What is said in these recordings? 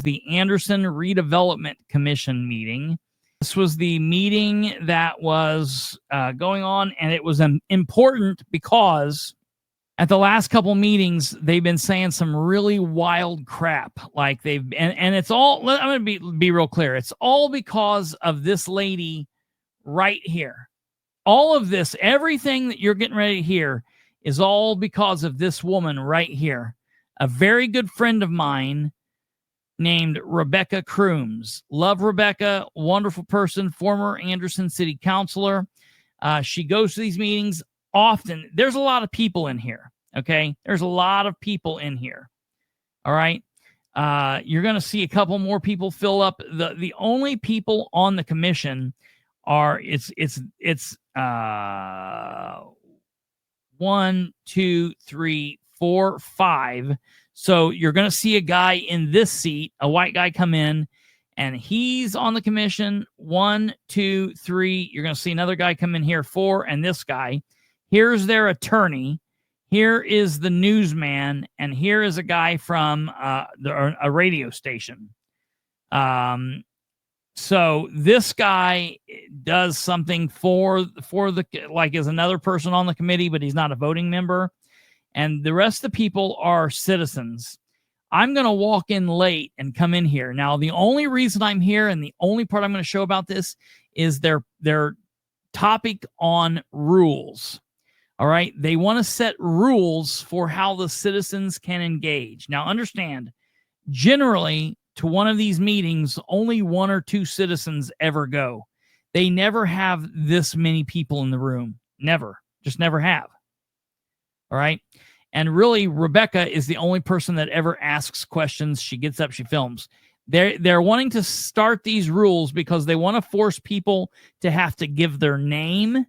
The Anderson Redevelopment Commission meeting. This was the meeting that was going on, and it was important because at the last couple meetings, they've been saying some really wild crap. Like and it's all, I'm going to be real clear. It's all because of this lady right here. All of this, everything that you're getting ready to hear is all because of this woman right here. A very good friend of mine named Rebecca Crumes. Love Rebecca, wonderful person, former Anderson City Councilor. She goes to these meetings often. There's a lot of people in here, okay? There's a lot of people in here, all right? You're going to see a couple more people fill up. The only people on the commission are, it's 1, 2, 3, 4, 5. So you're going to see a guy in this seat, a white guy come in, and he's on the commission. 1, 2, 3. You're going to see another guy come in here, 4, and this guy. Here's their attorney. Here is the newsman, and here is a guy from a radio station. So this guy does something for the, like, is another person on the committee, but he's not a voting member. And the rest of the people are citizens. I'm going to walk in late and come in here. Now, the only reason I'm here and the only part I'm going to show about this is their topic on rules. All right. They want to set rules for how the citizens can engage. Now, understand, generally to one of these meetings, only 1 or 2 citizens ever go. They never have this many people in the room. Never. Just never have. All right. And really, Rebecca is the only person that ever asks questions. She gets up, she films. They're wanting to start these rules because they want to force people to have to give their name,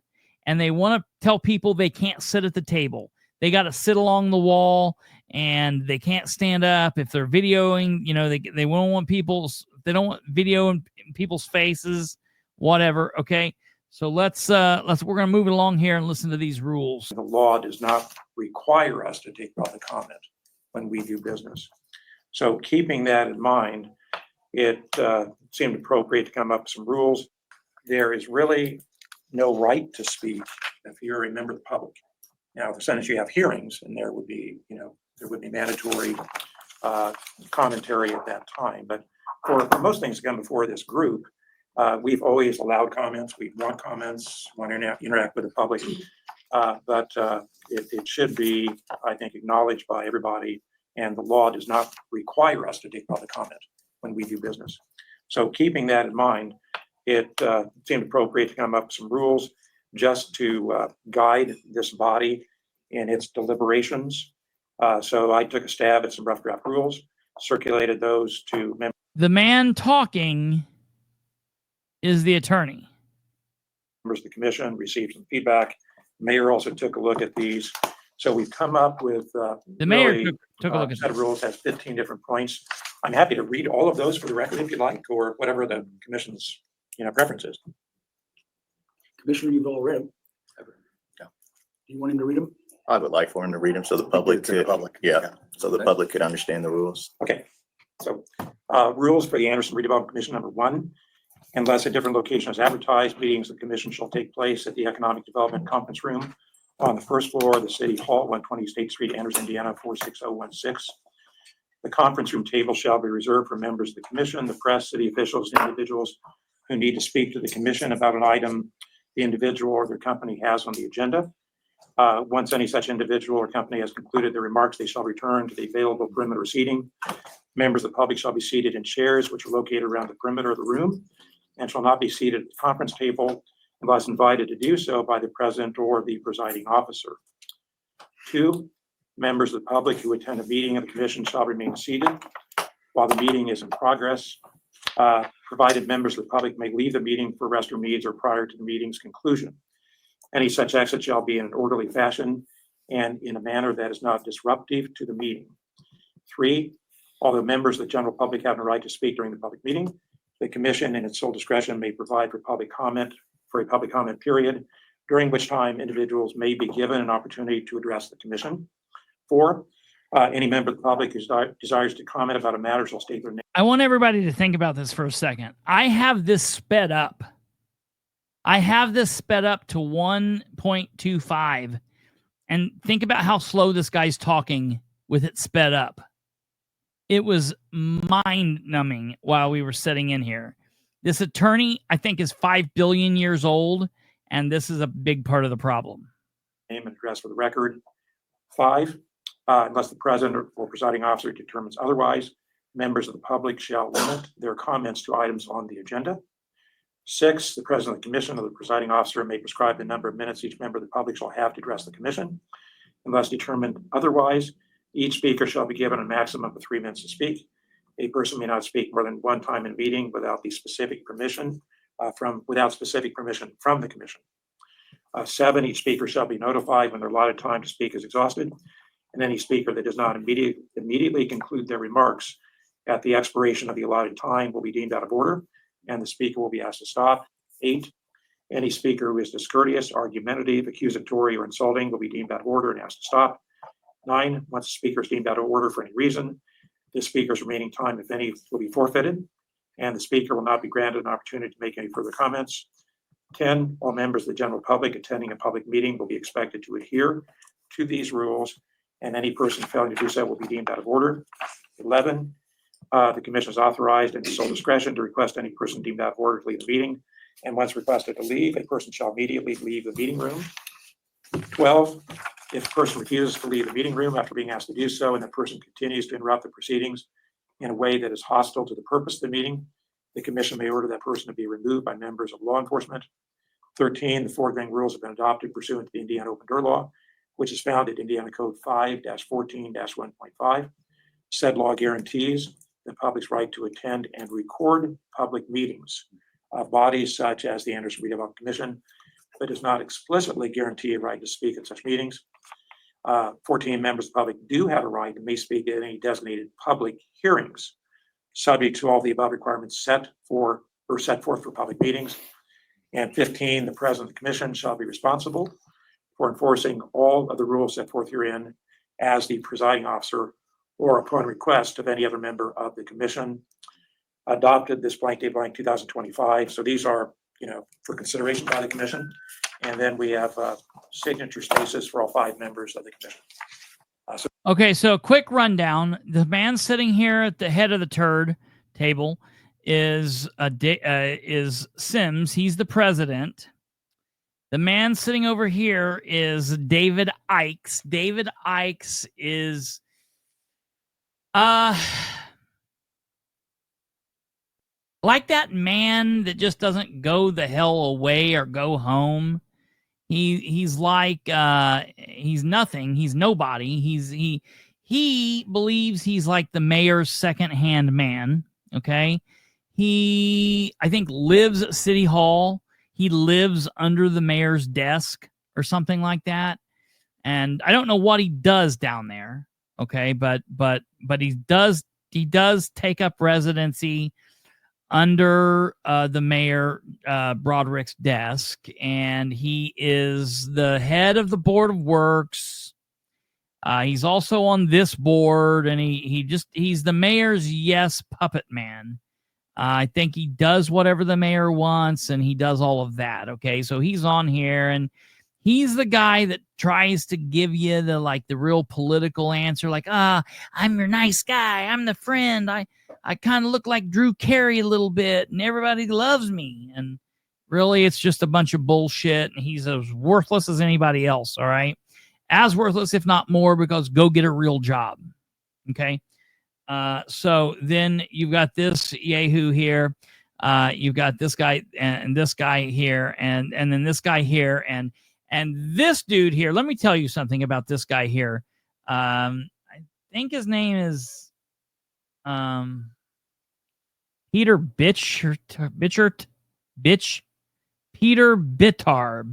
and they want to tell people they can't sit at the table. They got to sit along the wall, and they can't stand up. If they're videoing, you know, they won't want they don't want video in people's faces, whatever. Okay. So we're going to move it along here and listen to these rules. The law does not require us to take public comment when we do business. So keeping that in mind, it seemed appropriate to come up with some rules. There is really no right to speak if you're a member of the public. Now, as soon as you have hearings, and there would be mandatory commentary at that time. But for most things to come before this group, we've always allowed comments. We want comments, want to interact with the public, but it should be, I think, acknowledged by everybody, and the law does not require us to take public comment when we do business. So keeping that in mind, it seemed appropriate to come up with some rules just to guide this body in its deliberations. So I took a stab at some rough draft rules, circulated those to members. The man talking is the attorney. Members of the commission received some feedback. Mayor also took a look at these. So we've come up with the mayor took a look at set of rules, has 15 different points. I'm happy to read all of those for the record if you'd like, or whatever the commission's preference is. Commissioner, you've all read them. Yeah. Do you want him to read them? I would like for him to read them so the public could, so the public could understand the rules. Okay. So rules for the Anderson Redevelopment Commission. Number 1, unless a different location is advertised, meetings of the commission shall take place at the Economic Development Conference Room on the first floor of the City Hall, 120 State Street, Anderson, Indiana, 46016. The conference room table shall be reserved for members of the commission, the press, city officials, and individuals who need to speak to the commission about an item the individual or their company has on the agenda. Once any such individual or company has concluded their remarks, they shall return to the available perimeter seating. Members of the public shall be seated in chairs which are located around the perimeter of the room and shall not be seated at the conference table unless invited to do so by the president or the presiding officer. 2, members of the public who attend a meeting of the commission shall remain seated while the meeting is in progress, provided members of the public may leave the meeting for restroom needs or prior to the meeting's conclusion. Any such exit shall be in an orderly fashion and in a manner that is not disruptive to the meeting. 3, although members of the general public have the right to speak during the public meeting, the commission in its sole discretion may provide for a public comment period, during which time individuals may be given an opportunity to address the commission. 4, any member of the public who desires to comment about a matter shall state their name I want everybody to think about this for a second. I have this sped up. I have this sped up to 1.25. And think about how slow this guy's talking with it sped up. It was mind-numbing while we were sitting in here. This attorney, I think, is 5 billion years old, and this is a big part of the problem. Name and address for the record. 5, unless the president or presiding officer determines otherwise, members of the public shall limit their comments to items on the agenda. 6, the president of the commission or the presiding officer may prescribe the number of minutes each member of the public shall have to address the commission. Unless determined otherwise, each speaker shall be given a maximum of 3 minutes to speak. A person may not speak more than one time in a meeting without specific permission from the commission. 7, each speaker shall be notified when their allotted time to speak is exhausted, and any speaker that does not immediately conclude their remarks at the expiration of the allotted time will be deemed out of order, and the speaker will be asked to stop. 8, any speaker who is discourteous, argumentative, accusatory, or insulting will be deemed out of order and asked to stop. 9, once the speaker is deemed out of order for any reason, the speaker's remaining time, if any, will be forfeited, and the speaker will not be granted an opportunity to make any further comments. 10, all members of the general public attending a public meeting will be expected to adhere to these rules, and any person failing to do so will be deemed out of order. 11, the commission is authorized in its sole discretion to request any person deemed out of order to leave the meeting, and once requested to leave, a person shall immediately leave the meeting room. 12, if a person refuses to leave the meeting room after being asked to do so, and the person continues to interrupt the proceedings in a way that is hostile to the purpose of the meeting, the commission may order that person to be removed by members of law enforcement. 13, the foregoing rules have been adopted pursuant to the Indiana Open Door Law, which is found at Indiana Code 5-14-1.5. Said law guarantees the public's right to attend and record public meetings of bodies such as the Anderson and Madison Redevelopment Commission, but does not explicitly guarantee a right to speak at such meetings. 14, members of the public do have a right and may speak at any designated public hearings, subject to all the above requirements set forth for public meetings. And 15, the president of the commission shall be responsible for enforcing all of the rules set forth herein as the presiding officer or upon request of any other member of the commission. Adopted this blank date blank 2025. So these are, for consideration by the commission. And then we have signature spaces for all 5 members of the commission. Okay, so quick rundown. The man sitting here at the head of the turd table is Sims. He's the president. The man sitting over here is David Ikes. David Ikes is like that man that just doesn't go the hell away or go home. He's like he's nothing. He's nobody. He believes he's like the mayor's second-hand man. Okay, he I think lives at City Hall. He lives under the mayor's desk or something like that. And I don't know what he does down there. Okay, but he does take up residency under the mayor Broderick's desk, and he is the head of the Board of Works. He's also on this board, and he's the mayor's yes puppet man. I think he does whatever the mayor wants, and he does all of that. Okay, so he's on here, and he's the guy that tries to give you the real political answer, like, I'm your nice guy, I'm the friend, I kind of look like Drew Carey a little bit, and everybody loves me. And really, it's just a bunch of bullshit, and he's as worthless as anybody else, all right? As worthless, if not more, because go get a real job, okay? So then you've got this yahoo here. You've got this guy and this guy here, and then this guy here, and this dude here. Let me tell you something about this guy here. I think his name is Peter Bitchert. Peter Bittar.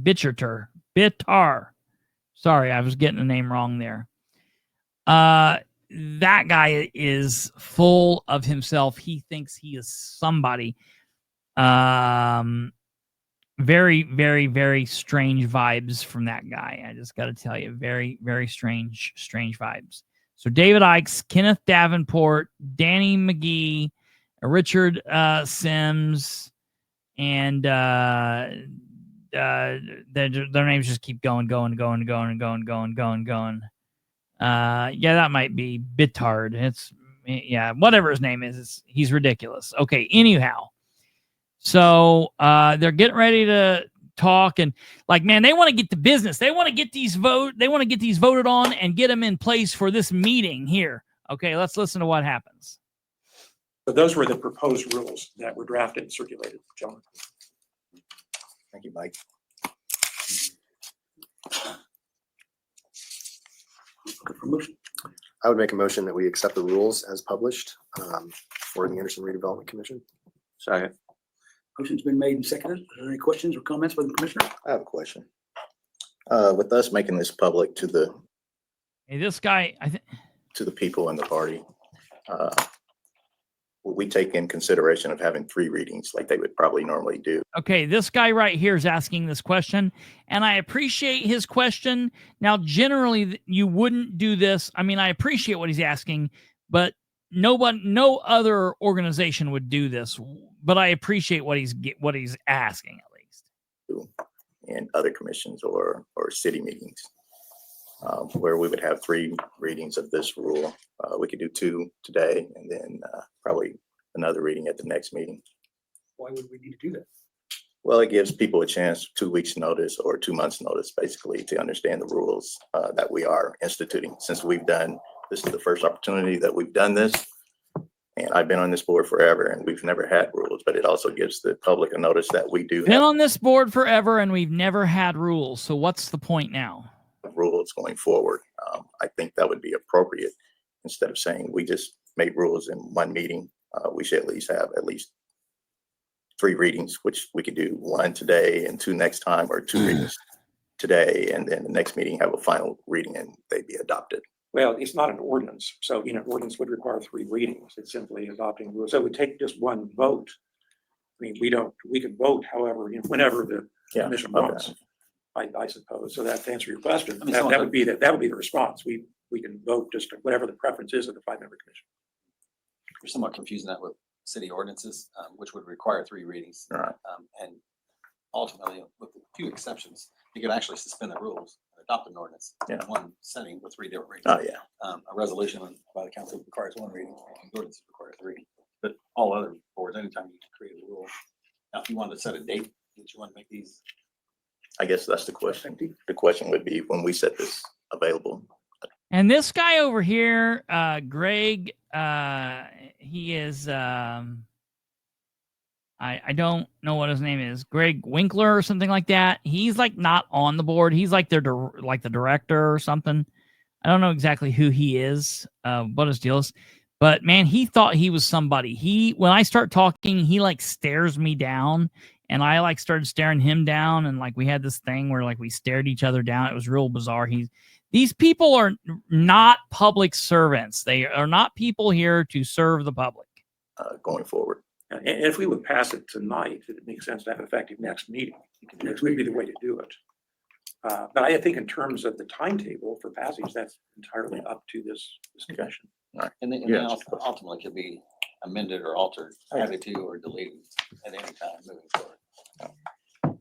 Sorry, I was getting the name wrong there. That guy is full of himself. He thinks he is somebody. Very, very, very strange vibes from that guy. I just got to tell you, very, very strange vibes. So David Ikes, Kenneth Davenport, Danny McGee, Richard Sims, and their names just keep going. Yeah, that might be Bittard. It's whatever his name is. He's ridiculous. Okay, anyhow. So they're getting ready to talk, and like, man, they want to get to business. They want to get these voted on and get them in place for this meeting here. Okay, let's listen to what happens. So those were the proposed rules that were drafted and circulated, John. Thank you, Mike. I would make a motion that we accept the rules as published for the Anderson Redevelopment Commission. Second. Motion's been made and seconded. Are there any questions or comments by the commissioner? I have a question. With us making this public to the This guy, to the people in the party, will we take in consideration of having 3 readings like they would probably normally do? okay, this guy right here is asking this question, and I appreciate his question. Now, generally, you wouldn't do this. I mean, I appreciate what he's asking, but no other organization would do this. But I appreciate what he's asking, at least. In other commissions or city meetings, where we would have 3 readings of this rule. We could do 2 today and then probably another reading at the next meeting. Why would we need to do that? Well, it gives people a chance, 2 weeks notice or 2 months notice, basically, to understand the rules that we are instituting. Since this is the first opportunity that we've done this. And I've been on this board forever and we've never had rules, but it also gives the public a notice that we do Been have on this board forever and we've never had rules. So what's the point now? rules going forward. I think that would be appropriate. Instead of saying we just made rules in 1 meeting, we should at least have 3 readings, which we could do 1 today and 2 next time, or 2 readings today, and then the next meeting have a final reading and they'd be adopted. Well, it's not an ordinance, so an ordinance would require 3 readings. It's simply adopting rules. So it would take just 1 vote. I mean, we could vote, however, whenever the commission wants, I suppose. So that to answer your question, that would be the response. We can vote just whatever the preference is of the 5-member commission. We're somewhat confusing that with city ordinances, which would require 3 readings. Right. And ultimately, with a few exceptions, you could actually suspend the rules and adopt an ordinance in 1 setting with 3 different readings. Oh, yeah. A resolution by the council requires 1 reading, and ordinance requires 3. But all other boards, anytime you can create a rule. Now, if you wanted to set a date, would you want to make these? I guess that's the question. The question would be when we set this available. And this guy over here, Greg, he is, I don't know what his name is, Greg Winkler or something like that. He's like not on the board. He's like the director or something. I don't know exactly who he is, what his deal is. But man, he thought he was somebody. When I start talking, he like stares me down, and I like started staring him down, and like we had this thing where like we stared each other down. It was real bizarre. These people are not public servants. They are not people here to serve the public. Going forward. And if we would pass it tonight, it makes sense to have an effective next meeting. It would be the way to do it. But I think in terms of the timetable for passage, that's entirely up to this commission. Right. And they ultimately could be amended or altered, added to or deleted at any time moving forward. All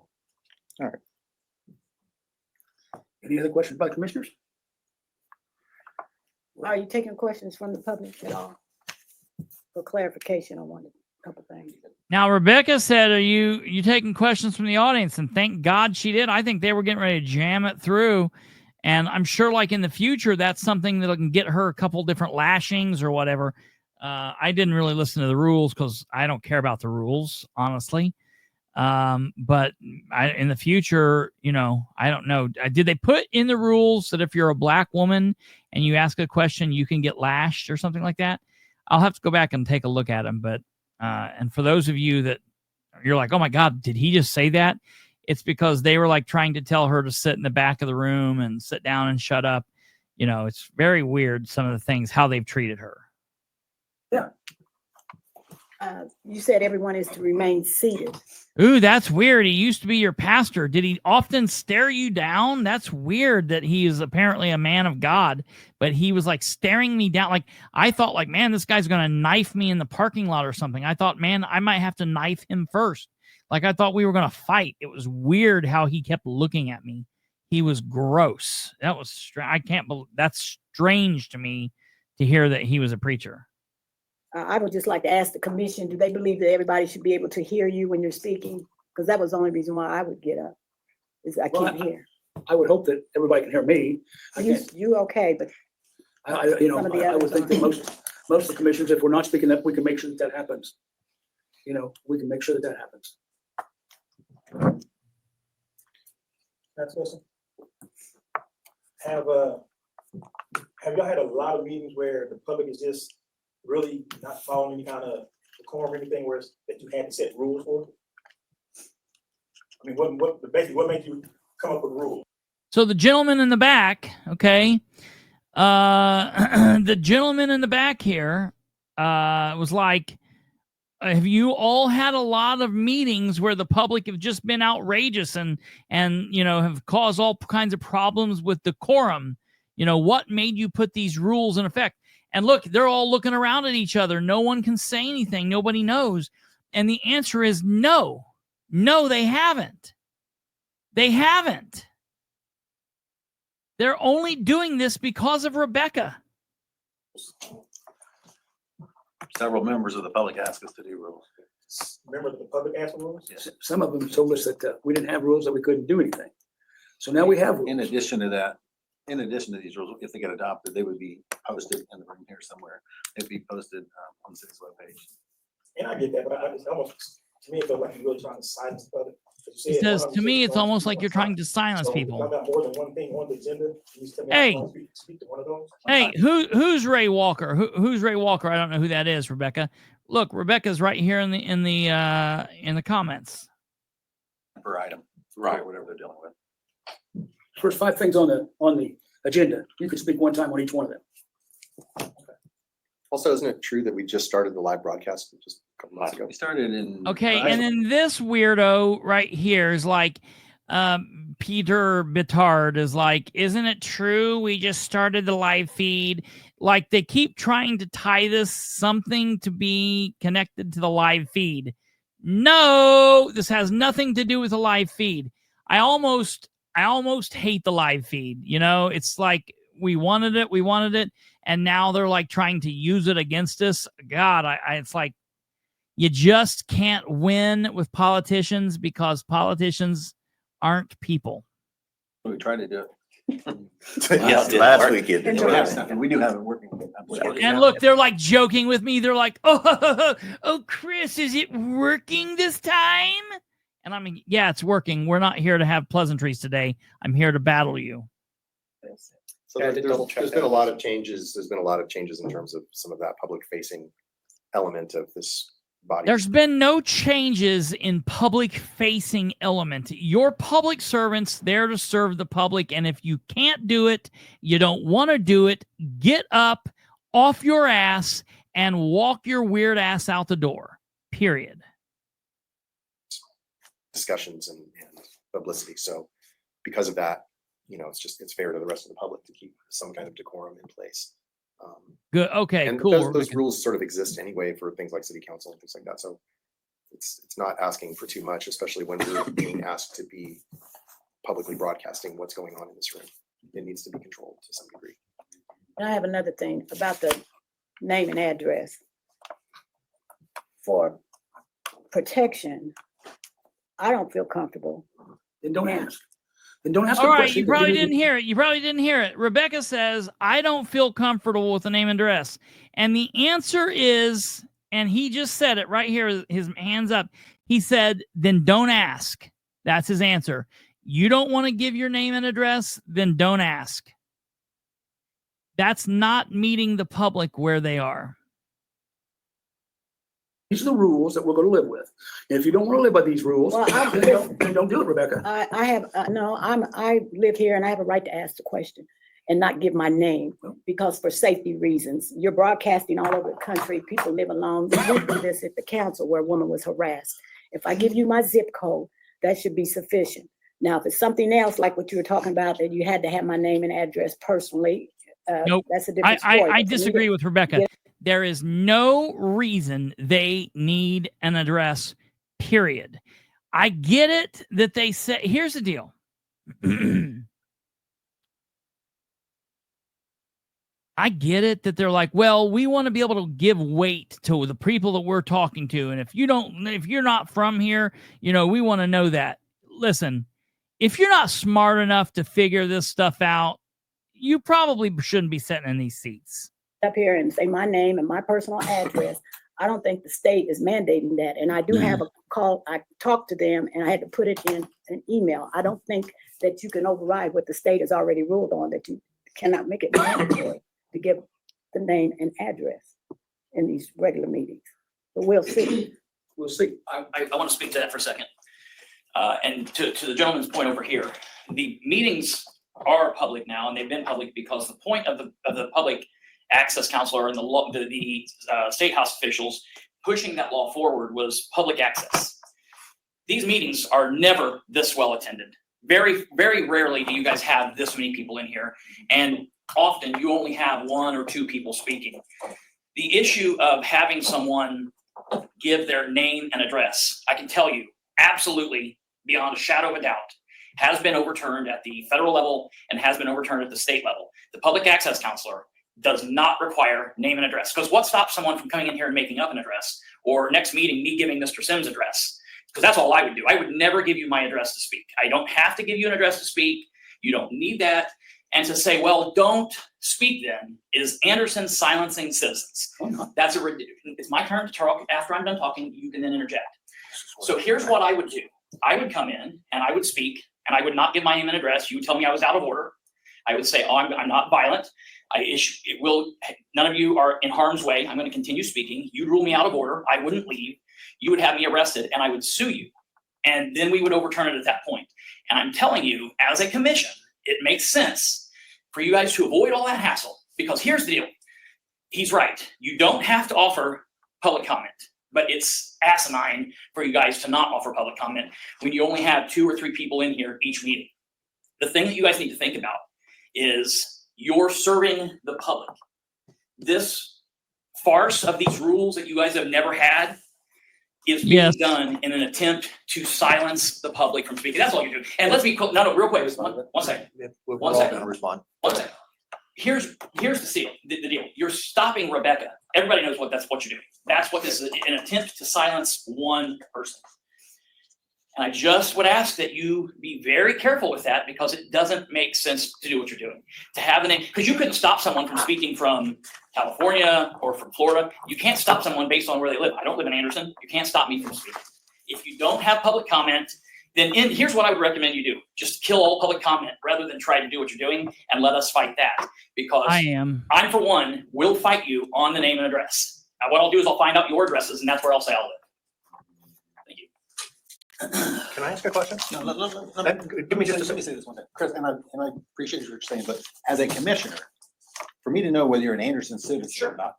right. Any other questions by commissioners? Are you taking questions from the public at all? For clarification, I wanted a couple things. Now, Rebecca said, are you taking questions from the audience? And thank God she did. I think they were getting ready to jam it through. And I'm sure like in the future, that's something that can get her a couple different lashings or whatever. I didn't really listen to the rules because I don't care about the rules, honestly. But in the future, I don't know. Did they put in the rules that if you're a black woman and you ask a question, you can get lashed or something like that? I'll have to go back and take a look at them. But, and for those of you that you're like, oh my God, did he just say that? It's because they were like trying to tell her to sit in the back of the room and sit down and shut up. It's very weird, some of the things, how they've treated her. Yeah. You said everyone is to remain seated. Ooh, that's weird. He used to be your pastor. Did he often stare you down? That's weird that he is apparently a man of God, but he was like staring me down. Like I thought like, man, this guy's going to knife me in the parking lot or something. I thought, man, I might have to knife him first. Like I thought we were going to fight. It was weird how he kept looking at me. He was gross. That was I can't believe that's strange to me to hear that he was a preacher. I would just like to ask the commission, do they believe that everybody should be able to hear you when you're speaking? Because that was the only reason why I would get up, is I Well, can't hear. I would hope that everybody can hear me. I You, can't, you okay, but you know, some of the I would others think that aren't. most of the commissioners, if we're not speaking up, we can make sure that that happens. You know, we can make sure that that happens. Next question. Have y'all had a lot of meetings where the public is just really not following any kind of decorum or anything where it's, that you had to set rules for? I mean, basically what made you come up with rules? So the gentleman in the back, okay, the gentleman in the back here was like, have you all had a lot of meetings where the public have just been outrageous and you know have caused all kinds of problems with decorum? You know, what made you put these rules in effect? And look, they're all looking around at each other. No one can say anything. Nobody knows. And the answer is no. No, they haven't. They haven't. They're only doing this because of Rebecca. Several members of the public asked us to do rules. Remember that the public asked for rules? Yes. Some of them told us that we didn't have rules, that we couldn't do anything. So now we have In rules. addition to that, in addition to these rules, if they get adopted, they would be posted in the room here somewhere. They'd be posted on the city's webpage. And I get that, but I just almost, to me, it felt like you're really trying to silence the public. He says, to me, it's almost like you're trying to silence So, people. I've got more than one thing on the agenda. Can you tell me Hey. I want to speak to one of those? Hey, who's Ray Walker? Who's Ray Walker? I don't know who that is, Rebecca. Look, Rebecca's right here in the comments. Per item, right, whatever they're dealing with. First 5 things on the agenda, you can speak one time on each one of them. Also, isn't it true that we just started the live broadcast just a couple months ago? We started in. Okay, and then this weirdo right here is like, Peter Bittard is like, isn't it true we just started the live feed? Like they keep trying to tie this something to be connected to the live feed. No, this has nothing to do with the live feed. I almost hate the live feed. You know, it's like we wanted it, and now they're like trying to use it against us. God, it's like you just can't win with politicians because politicians aren't people. We tried to do it. Yes, last week it We did. have stuff, and we do have it working. And look, they're like joking with me. They're like, oh, Chris, is it working this time? And I mean, yeah, it's working. We're not here to have pleasantries today. I'm here to battle you. So there's been a lot of changes. There's been a lot of changes in terms of some of that public facing element of this body. There's been no changes in public facing element. Your public servants there to serve the public. And if you can't do it, you don't want to do it, get up off your ass and walk your weird ass out the door, period. Discussions and publicity. So because of that, you know, it's fair to the rest of the public to keep some kind of decorum in place. Good. Okay, And cool. those rules sort of exist anyway for things like city council and things like that. So it's not asking for too much, especially when we're being asked to be publicly broadcasting what's going on in this room. It needs to be controlled to some degree. And I have another thing about the name and address. For protection, I don't feel comfortable. Then don't ask. Then don't ask a All right, question. you probably didn't hear it. Rebecca says, I don't feel comfortable with the name and address. And the answer is, and he just said it right here, his hands up. He said, then don't ask. That's his answer. You don't want to give your name and address, then don't ask. That's not meeting the public where they are. These are the rules that we're going to live with. And if you don't want to live by these rules, Well, then don't do it, Rebecca. I live here and I have a right to ask the question. and not give my name, because for safety reasons, you're broadcasting all over the country, people live along. We went through this at the council where a woman was harassed. If I give you my zip code, that should be sufficient. Now, if it's something else, like what you were talking about, that you had to have my name and address personally, Nope. that's a different story. I But for me disagree to with Rebecca. get- There is no reason they need an address, period. I get it that they say, here's the deal. I get it that they're like, well, we want to be able to give weight to the people that we're talking to. And if you're not from here, we want to know that. Listen, if you're not smart enough to figure this stuff out, you probably shouldn't be sitting in these seats. Up here and say my name and my personal address. I don't think the state is mandating that. And I do have a call. I talked to them and I had to put it in an email. I don't think that you can override what the state has already ruled on, that you cannot make it mandatory to give the name and address in these regular meetings. But we'll see. We'll see. I want to speak to that for a second. And to the gentleman's point over here, the meetings are public now, and they've been public because the point of the public access counselor and the state house officials pushing that law forward was public access. These meetings are never this well attended. Very, very rarely do you guys have this many people in here, and often you only have 1 or 2 people speaking. The issue of having someone give their name and address, I can tell you absolutely beyond a shadow of a doubt, has been overturned at the federal level and has been overturned at the state level. The public access counselor does not require name and address, because what stops someone from coming in here and making up an address, or next meeting me giving Mr. Sims' address? Because that's all I would do. I would never give you my address to speak. I don't have to give you an address to speak. You don't need that. And to say, well, don't speak then, is Anderson silencing citizens. That's it's my turn to talk. After I'm done talking, you can then interject. So here's what I would do. I would come in and I would speak, and I would not give my name and address. You would tell me I was out of order. I would say, oh, I'm not violent. None of you are in harm's way. I'm going to continue speaking. You'd rule me out of order. I wouldn't leave. You would have me arrested and I would sue you. And then we would overturn it at that point. And I'm telling you, as a commission, it makes sense for you guys to avoid all that hassle, because here's the deal. He's right. You don't have to offer public comment, but it's asinine for you guys to not offer public comment when you only have 2 or 3 people in here each meeting. The thing that you guys need to think about is you're serving the public. This farce of these rules that you guys have never had is being done in an attempt to silence the public from speaking. That's all you're doing. And let's be no, real quick. One second. We're One all second. gonna respond. One second. Here's the deal. You're stopping Rebecca. Everybody knows that's what you're doing. That's what this is, an attempt to silence one person. And I just would ask that you be very careful with that, because it doesn't make sense to do what you're doing. To have the name, because you couldn't stop someone from speaking from California or from Florida. You can't stop someone based on where they live. I don't live in Anderson. You can't stop me from speaking. If you don't have public comment, then here's what I would recommend you do. Just kill all public comment rather than try to do what you're doing, and let us fight that. Because I'm, for one, will fight you on the name and address. Now, what I'll do is I'll find out your addresses, and that's where I'll say I'll live. Thank you. Can I ask a question? No, Give me just a let me say this one thing, Chris, and I appreciate what you're saying, but as a commissioner, for me to know whether you're an Anderson citizen or not,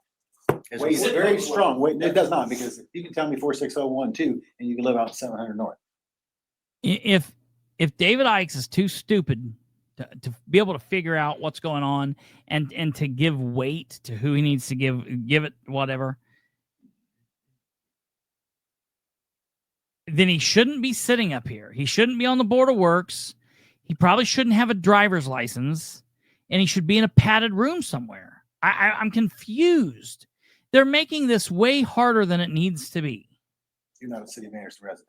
weighs very strong. It does not, because you can tell me 46012 and you can live out 700 North. If David Ikes is too stupid to be able to figure out what's going on and to give weight to who he needs to give it whatever, then he shouldn't be sitting up here. He shouldn't be on the Board of Works. He probably shouldn't have a driver's license, and he should be in a padded room somewhere. I'm confused. They're making this way harder than it needs to be. You're not a City of Anderson resident.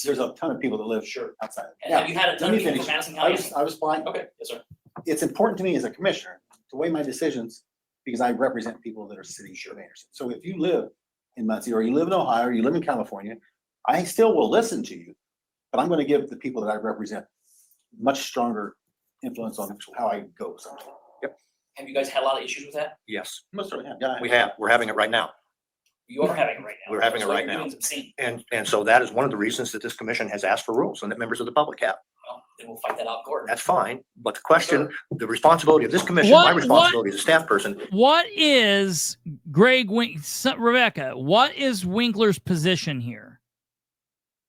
There's a ton of people that live outside. And have you had a ton of people from Madison County? I was fine. Okay, yes, sir. It's important to me as a commissioner to weigh my decisions, because I represent people that are City of Anderson. So if you live in Muncie, or you live in Ohio, or you live in California, I still will listen to you, but I'm going to give the people that I represent much stronger influence on how I go sometimes. Yep. Have you guys had a lot of issues with that? Yes, Most certainly have. Yeah, we have. We're having it right now. You are having it right now. We're having it So right you're now. doing some scene. And so that is one of the reasons that this commission has asked for rules and that members of the public have. Well, then we'll fight that out in court. That's fine. But the question, the responsibility of this commission, my What- responsibility as a staff person, What is Rebecca, what is Winkler's position here?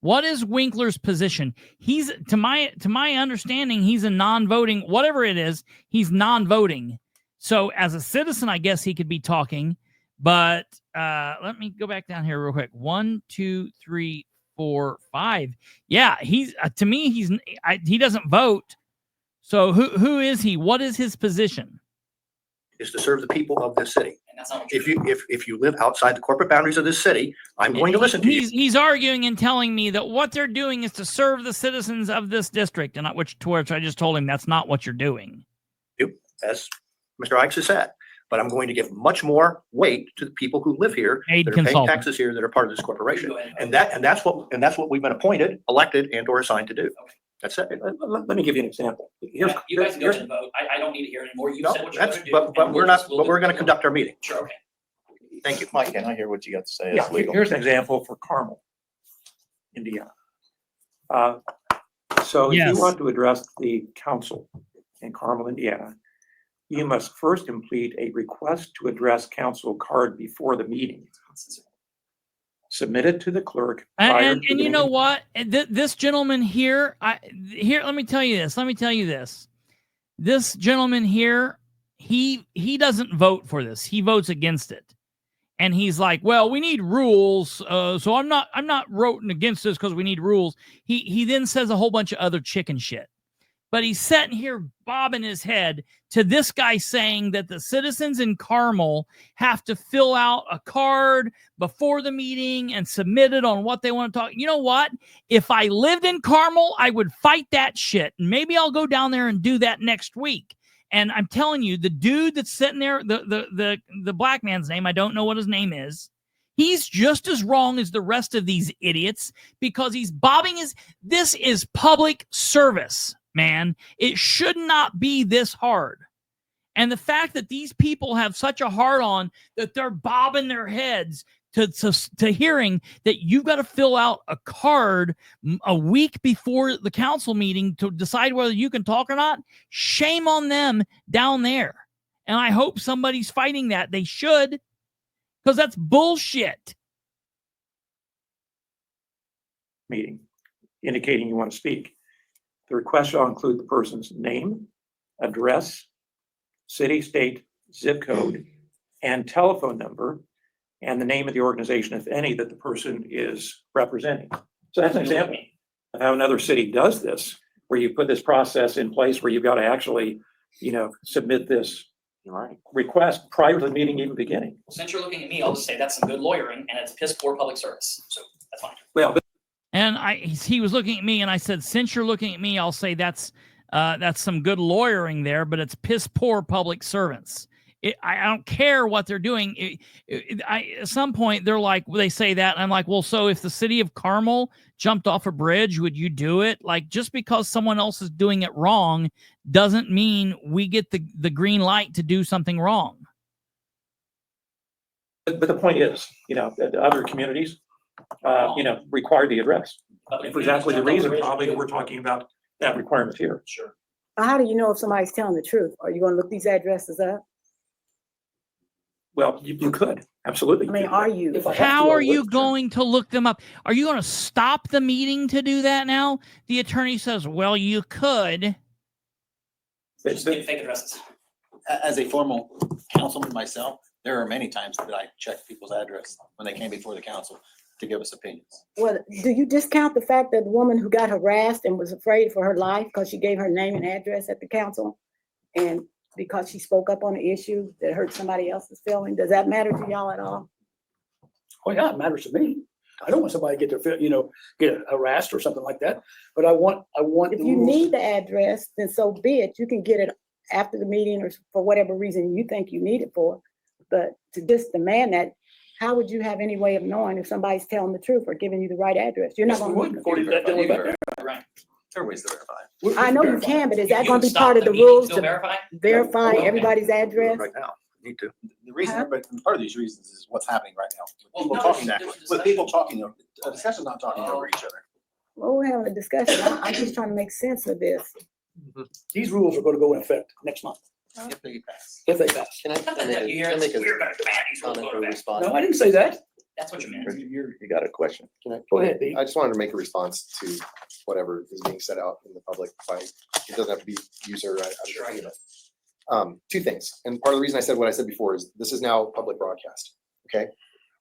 What is Winkler's position? He's, to my understanding, he's a non-voting, whatever it is, he's non-voting. So as a citizen, I guess he could be talking, but let me go back down here real quick. 1, 2, 3, 4, 5. Yeah, he's to me, he doesn't vote. So who is he? What is his position? is to serve the people of this city. And that's not what If you live outside the corporate boundaries of this city, I'm going to listen to you. He's arguing and telling me that what they're doing is to serve the citizens of this district, and which I just told him that's not what you're doing. As Mr. Ikes has said, but I'm going to give much more weight to the people who live here, Paid that are paying consultant. taxes here, that are part of this corporation. Go ahead. And that's what we've been appointed, elected, and or assigned to do. That's it. Let me give you an example. Here's, You guys can go here's, ahead and vote. I don't need to hear anymore. You No, said what you're that's, going to do. but and we're we'll not, just- we'll but we're do- going to conduct our meeting. Sure, okay. Thank you. Mike, can I hear what you got to say? yeah, It's legal. here's an example for Carmel, Indiana. So if Yes. you want to address the council in Carmel, Indiana, you must first complete a request to address council card before the meeting. Submit it to the clerk. prior And to you the know meeting. what? This gentleman here, let me tell you this. This gentleman here, he doesn't vote for this. He votes against it. And he's like, well, we need rules. So I'm not voting against this because we need rules. He then says a whole bunch of other chicken shit. But he's sitting here bobbing his head to this guy saying that the citizens in Carmel have to fill out a card before the meeting and submit it on what they want to talk. You know what? If I lived in Carmel, I would fight that shit. And maybe I'll go down there and do that next week. And I'm telling you, the dude that's sitting there, the black man's name, I don't know what his name is. He's just as wrong as the rest of these idiots because he's bobbing this is public service. Man, it should not be this hard. And the fact that these people have such a hard on that they're bobbing their heads to hearing that you've got to fill out a card a week before the council meeting to decide whether you can talk or not, shame on them down there. And I hope somebody's fighting that. They should, because that's bullshit. Meeting, indicating you want to speak. The request shall include the person's name, address, city, state, zip code, and telephone number, and the name of the organization, if any, that the person is representing. So that's an example of how another city does this, where you put this process in place where you've got to actually, submit this request prior to the meeting even beginning. Since you're looking at me, I'll just say that's some good lawyering and it's piss poor public service. So that's fine. Well, And he was looking at me, and I said, since you're looking at me, I'll say that's some good lawyering there, but it's piss poor public servants. I don't care what they're doing. At some point, they say that, and I'm like, well, so if the city of Carmel jumped off a bridge, would you do it? Like, just because someone else is doing it wrong doesn't mean we get the green light to do something wrong. but the point is, that other communities, require the address. And for exactly the reason probably that we're talking about that requirement here. Sure. How do you know if somebody's telling the truth? Are you gonna look these addresses up? Well, you could, absolutely. I mean, are you? If I have to, How I are would, you sure. going to look them up? Are you going to stop the meeting to do that now? The attorney says, well, you could. Just get fake addresses. As a formal councilman myself, there are many times that I check people's address when they came before the council to give us opinions. Well, do you discount the fact that the woman who got harassed and was afraid for her life because she gave her name and address at the council? And because she spoke up on an issue that hurt somebody else's feeling, does that matter to y'all at all? Oh, yeah, it matters to me. I don't want somebody to get get harassed or something like that, but I want. If you need the address, then so be it. You can get it after the meeting or for whatever reason you think you need it for. But to just demand that, how would you have any way of knowing if somebody's telling the truth or giving you the right address? You're not gonna. Right. There are ways to verify. I know you can, but is that You gonna can be stop part of the the meeting, rules still to verify? verify Okay. everybody's address? Right now, need to. The reason, but part of these reasons is what's happening right now. Well, People no, talking, there's with people talking, a discussion's not talking Oh. over each other. Well, we're having a discussion. I'm just trying to make sense of this. These rules are gonna go in effect next month, If they pass. if they pass. Can I Not that you hear can I it's make a we're gonna demand these rules comment go or back. response? No, I didn't say that. That's what you meant. You got a question? Go ahead, Dave. I just wanted to make a response to whatever is being set out in the public by, it doesn't have to be user. Sure, I get it. Two things. And part of the reason I said what I said before is this is now public broadcast. Okay.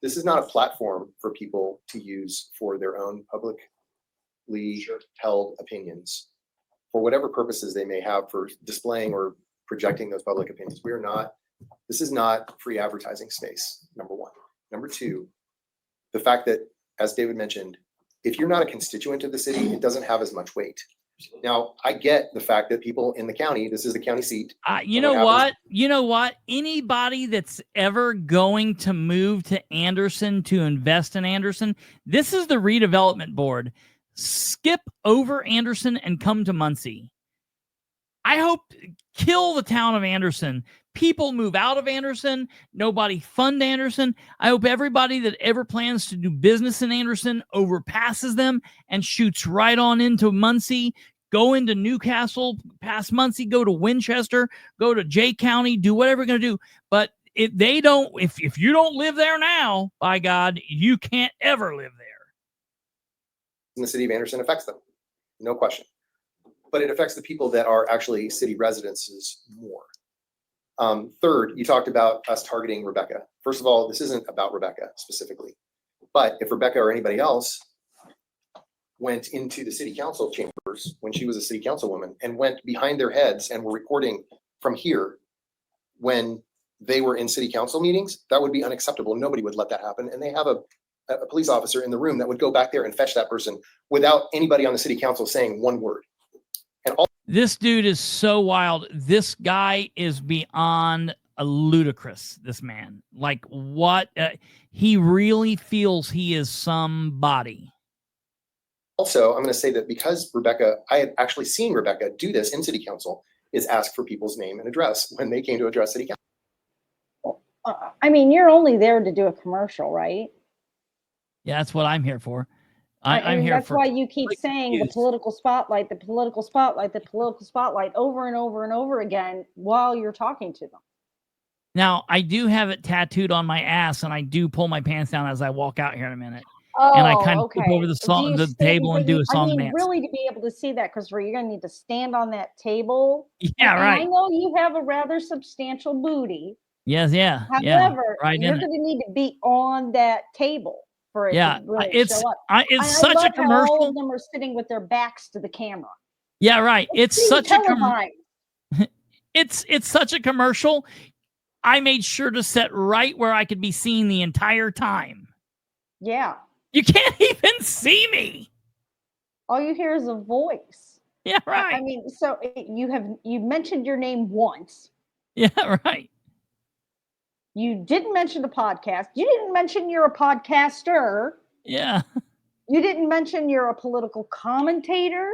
This is not a platform for people to use for their own publicly held opinions for whatever purposes they may have for displaying or projecting those public opinions. This is not free advertising space, number one. Number two, the fact that, as David mentioned, if you're not a constituent of the city, it doesn't have as much weight. Now, I get the fact that people in the county, this is the county seat. You And know what what? happens- You know what? Anybody that's ever going to move to Anderson to invest in Anderson, this is the redevelopment board. Skip over Anderson and come to Muncie. I hope kill the town of Anderson. People move out of Anderson. Nobody fund Anderson. I hope everybody that ever plans to do business in Anderson overpasses them and shoots right on into Muncie. Go into Newcastle, past Muncie, go to Winchester, go to Jay County, do whatever you're going to do. But if they don't, if you don't live there now, by God, you can't ever live there. In the city of Anderson affects them, no question. But it affects the people that are actually city residences more. Third, you talked about us targeting Rebecca. First of all, this isn't about Rebecca specifically. But if Rebecca or anybody else went into the city council chambers when she was a city councilwoman and went behind their heads and were recording from here when they were in city council meetings, that would be unacceptable. Nobody would let that happen. And they have a police officer in the room that would go back there and fetch that person without anybody on the city council saying one word. This dude is so wild. This guy is beyond ludicrous, this man. Like what? He really feels he is somebody. Also, I'm going to say that because Rebecca, I had actually seen Rebecca do this in city council, is ask for people's name and address when they came to address city council. I mean, you're only there to do a commercial, right? Yeah, that's what I'm here for. I'm here that's for. why you keep saying the political spotlight, the political spotlight, the political spotlight over and over and over again while you're talking to them. Now, I do have it tattooed on my ass, and I do pull my pants down as I walk out here in a minute. Oh, And I kind of okay. flip over the song, the table, and do a song dance. Really, to be able to see that, Kristopher, you're going to need to stand on that table. Yeah, And right. I know you have a rather substantial booty. Yes, yeah, However, right you're in going it. to need to be on that table for it Yeah, to really it's show up. it's I such love a how all commercial. of them are sitting with their backs to the camera. Yeah, right. It's being such a televised. it's such a commercial. I made sure to sit right where I could be seen the entire time. Yeah. You can't even see me. All you hear is a voice. Yeah, I right. mean, so you mentioned your name once. Yeah, right. You didn't mention the podcast. You didn't mention you're a podcaster. Yeah. You didn't mention you're a political commentator.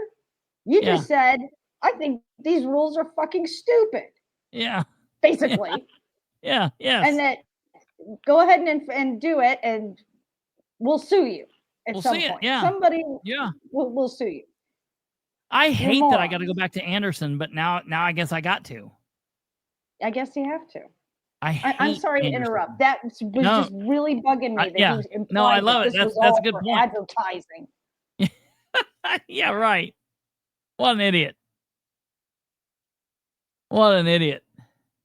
You Yeah. just said, I think these rules are fucking stupid, Yeah. basically. Yeah. Yes. And that go ahead and do it, and we'll sue you at We'll some see it, point. yeah. Somebody Yeah. will sue you. I hate that I got to morons. go back to Anderson, but now I guess I got to. I guess you have to. I'm I'm sorry to interrupt. That was No. just really bugging me. That yeah. he was No, I implying love that it. this was That's a all good for point. advertising. Yeah, right. What an idiot. What an idiot.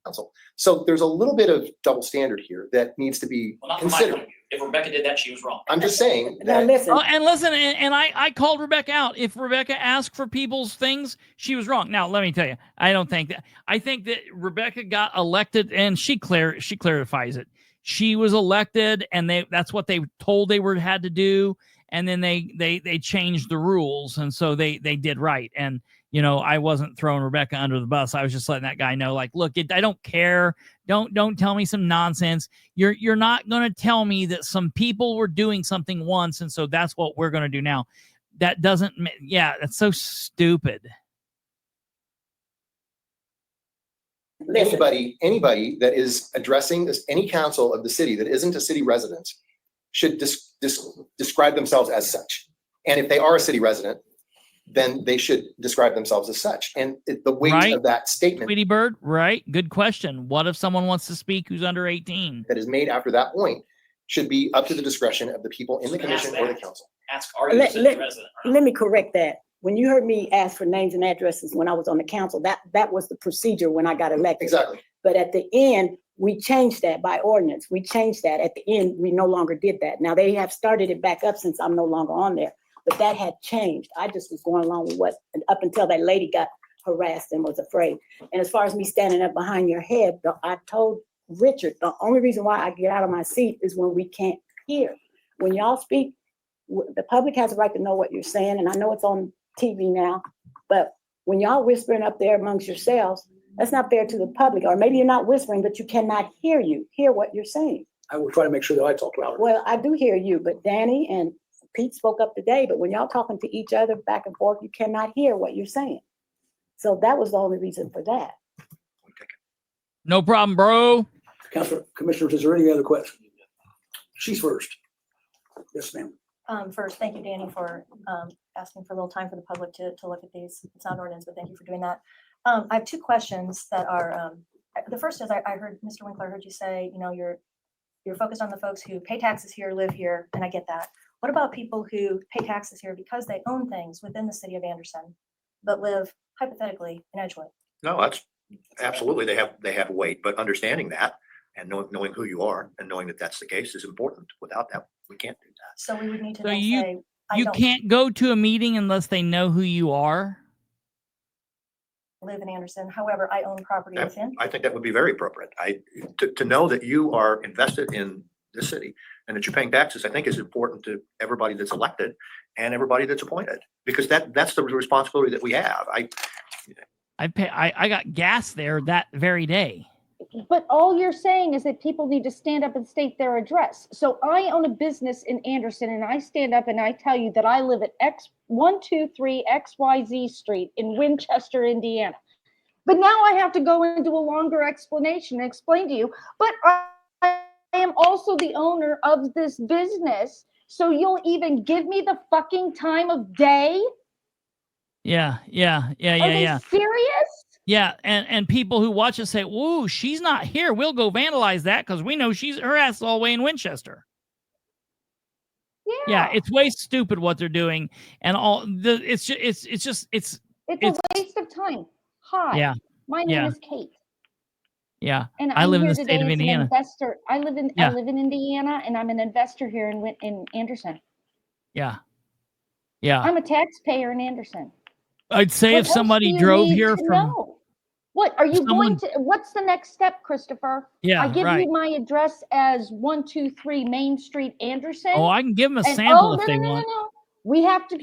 Council. So there's a little bit of double standard here that needs to be Well, not from my point considered. of view. If Rebecca did that, she was wrong. I'm just saying Now, that listen, Oh, and listen, and I called Rebecca out. If Rebecca asked for people's things, she was wrong. Now, let me tell you, I don't think that. I think that Rebecca got elected, and she clarifies it. She was elected, and that's what they told they had to do, and then they changed the rules, and so they did right. And you know, I wasn't throwing Rebecca under the bus. I was just letting that guy know, like, look, I don't care. Don't tell me some nonsense. You're not going to tell me that some people were doing something once, and so that's what we're going to do now. That doesn't. Yeah, that's so stupid. listen. anybody that is addressing any council of the city that isn't a city resident should describe themselves as such. And if they are a city resident, then they should describe themselves as such. And the weight Right. of that statement Tweety Bird, right? Good question. What if someone wants to speak who's under 18? that is made after that point should be up to the discretion of the people in the So ask commission or the that. council. Ask, are you a Let- city let- resident? or not? Let me correct that. When you heard me ask for names and addresses when I was on the council, that was the procedure when I got elected. Exactly. But at the end, we changed that by ordinance. We changed that. At the end, we no longer did that. Now they have started it back up since I'm no longer on there, but that had changed. I just was going along with up until that lady got harassed and was afraid. And as far as me standing up behind your head, I told Richard, the only reason why I get out of my seat is when we can't hear. When y'all speak, the public has a right to know what you're saying, and I know it's on TV now, but when y'all whispering up there amongst yourselves, that's not fair to the public. Or maybe you're not whispering, but you cannot hear what you're saying. I will try to make sure that I talk louder. Well, I do hear you, but Danny and Pete spoke up today, but when y'all talking to each other back and forth, you cannot hear what you're saying. So that was the only reason for that. No problem, bro. Councilor, commissioners, is there any other question? She's first. Yes, ma'am. First, thank you, Danny, for asking for a little time for the public to look at these. It's not ordinance, but thank you for doing that. I have two questions that are, the first is I heard, Mr. Winkler, I heard you say, you know, you're focused on the folks who pay taxes here, live here, and I get that. What about people who pay taxes here because they own things within the city of Anderson, but live hypothetically in Edgewood? No, that's absolutely, they have weight, but understanding that and knowing who you are and knowing that that's the case is important. Without that, we can't do that. So we would need to So then you- say, I You don't can't go to a meeting unless they know who you are. live in Anderson, however, I own property Yeah, within. I think that would be very appropriate. To know that you are invested in this city and that you're paying taxes, I think is important to everybody that's elected and everybody that's appointed, because that's the responsibility that we have. I got gas there that very day. But all you're saying is that people need to stand up and state their address. So I own a business in Anderson and I stand up and I tell you that I live at X123 XYZ Street in Winchester, Indiana. But now I have to go into a longer explanation and explain to you, but I am also the owner of this business. So you'll even give me the fucking time of day? Yeah. Are they serious? Yeah, and people who watch us say, "Whoa, she's not here. We'll go vandalize that because we know her ass is all the way in Winchester." Yeah, it's way stupid what they're doing, and it's a waste of time. Hi. Yeah. My name is Kate. Yeah. And I live in here the state today of as an Indiana. investor. I live in Yeah. Indiana and I'm an investor here in Anderson. Yeah. I'm a taxpayer in Anderson. I'd say What if else somebody do you drove need here to from know? What are you someone- going to? What's the next step, Kristopher? Yeah, I give right. you my address as 123 Main Street, Anderson. Oh, I can give them a And- sample oh, if no, they no, no, want. no. We have to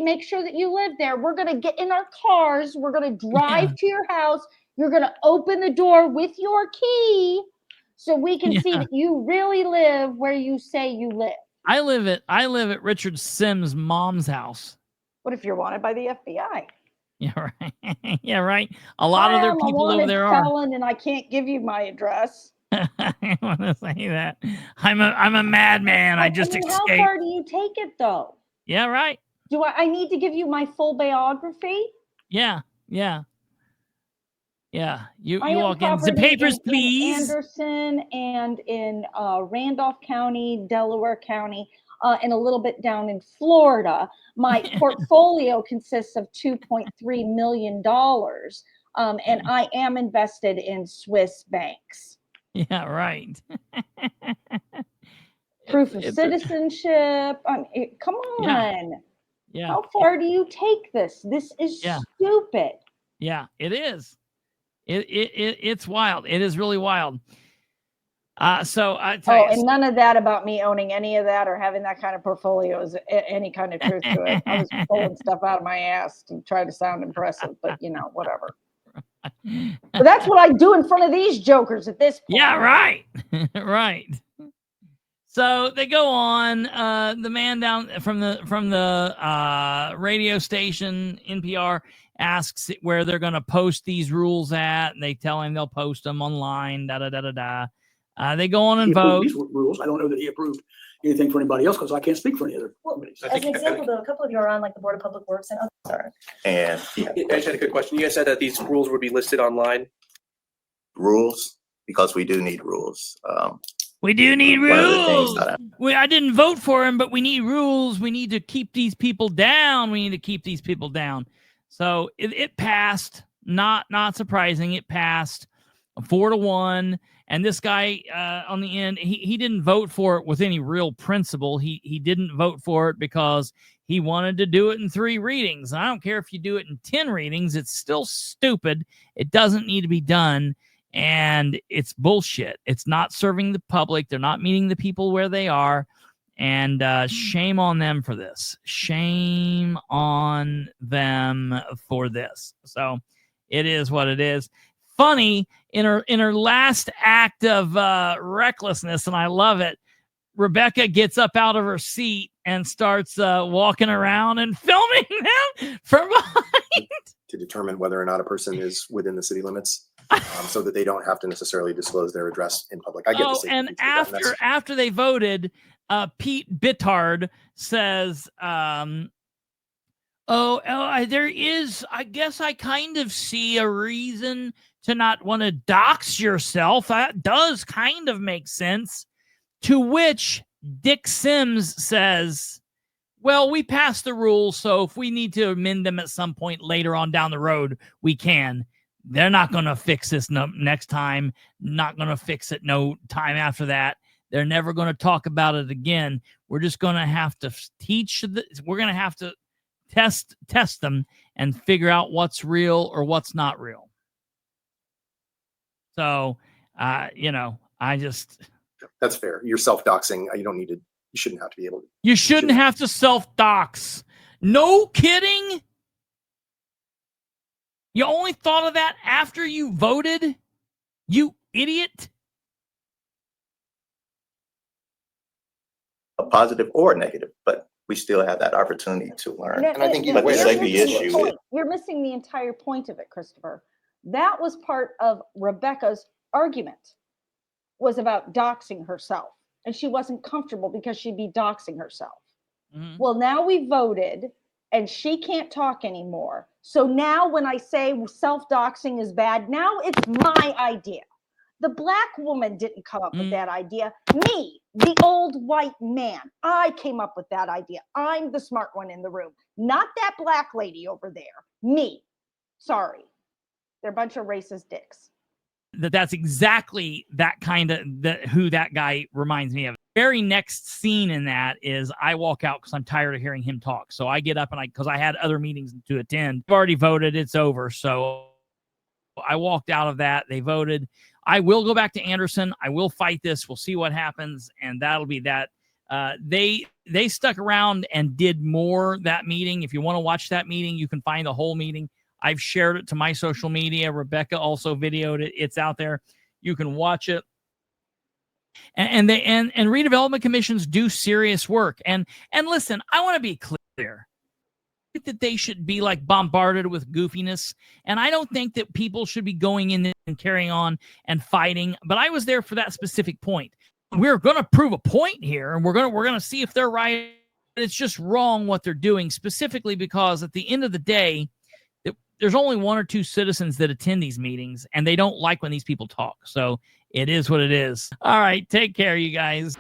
make sure that you live there. We're gonna get in our cars. We're gonna drive to your house. You're gonna open the door with your key, so we can see Yeah. that you really live where you say you live. I live at Richard Sims' mom's house. What if you're wanted by the FBI? Yeah, right. Yeah, right. A lot of their I'm a people over wanted there are. felon and I can't give you my address. I want to say that I'm a madman. I just mean, escaped. How far do you take it though? Yeah, right. Do I need to give you my full biography? Yeah. You I own walk in. The property papers, in please. Anderson and in Randolph County, Delaware County, and a little bit down in Florida. My portfolio consists of $2.3 million, and I am invested in Swiss banks. Yeah, right. Proof of It's- citizenship. Come on. Yeah. How far do you take this? This is Yeah. stupid. Yeah, it is. It's wild. It is really wild. So I tell you, and none of that about me owning any of that or having that kind of portfolio is any kind of truth to it. I was pulling stuff out of my ass to try to sound impressive, but whatever. But that's what I do in front of these jokers at this point. Yeah, right. Right. So they go on. The man down from the radio station NPR asks where they're going to post these rules at, and they tell him they'll post them online. They go on and He approved vote. these rules. I don't know that he approved anything for anybody else, because I can't speak for any other Well, committees. as an example, though, a couple of you are on like the Board of Public Works and other. And yeah, I just had a quick question. You guys said that these rules would be listed online. rules, because we do need rules. We do need One of the things rules. that I didn't vote for him, but we need rules. We need to keep these people down. We need to keep these people down. So it passed. Not surprising. It passed 4-1. And this guy on the end, he didn't vote for it with any real principle. He didn't vote for it because he wanted to do it in 3 readings. I don't care if you do it in 10 readings. It's still stupid. It doesn't need to be done. And it's bullshit. It's not serving the public. They're not meeting the people where they are. And shame on them for this. Shame on them for this. So it is what it is. Funny, in her last act of recklessness, and I love it, Rebecca gets up out of her seat and starts walking around and filming them from behind. To determine whether or not a person is within the city limits, so that they don't have to necessarily disclose their address in public. I get the safety And piece of that, and that's- after they voted, Pete Bittard says, there is, I guess I kind of see a reason to not want to dox yourself. That does kind of make sense. To which Dick Sims says, well, we passed the rules, so if we need to amend them at some point later on down the road, we can. They're not going to fix this next time. Not going to fix it no time after that. They're never going to talk about it again. We're just going to have to we're going to have to test them and figure out what's real or what's not real. So, I just... That's fair. You're self-doxing. You shouldn't have to be able to. You shouldn't have to self-dox. No kidding? You only thought of that after you voted? You idiot. a positive or negative, but we still have that opportunity to learn. And I think But the you're safety missing issue, You're missing the entire point of it, Kristopher. That was part of Rebecca's argument, was about doxing herself. And she wasn't comfortable because she'd be doxing herself. Mm-hmm. Well, now we voted and she can't talk anymore. So now when I say self-doxing is bad, now it's my idea. The black woman didn't come up with that idea. Me, the old white man, I came up with that idea. I'm the smart one in the room, not that black lady over there. Me. Sorry. They're a bunch of racist dicks. That's exactly that kind of who that guy reminds me of. Very next scene in that is I walk out because I'm tired of hearing him talk. So I get up and because I had other meetings to attend. I've already voted. It's over. So I walked out of that. They voted. I will go back to Anderson. I will fight this. We'll see what happens. And that'll be that. They stuck around and did more that meeting. If you want to watch that meeting, you can find the whole meeting. I've shared it to my social media. Rebecca also videoed it. It's out there. You can watch it. And redevelopment commissions do serious work. And listen, I want to be clear that they should be like bombarded with goofiness. And I don't think that people should be going in and carrying on and fighting. But I was there for that specific point. We're going to prove a point here, and we're going to see if they're right. It's just wrong what they're doing, specifically because at the end of the day, there's only 1 or 2 citizens that attend these meetings, and they don't like when these people talk. So it is what it is. All right, take care, you guys.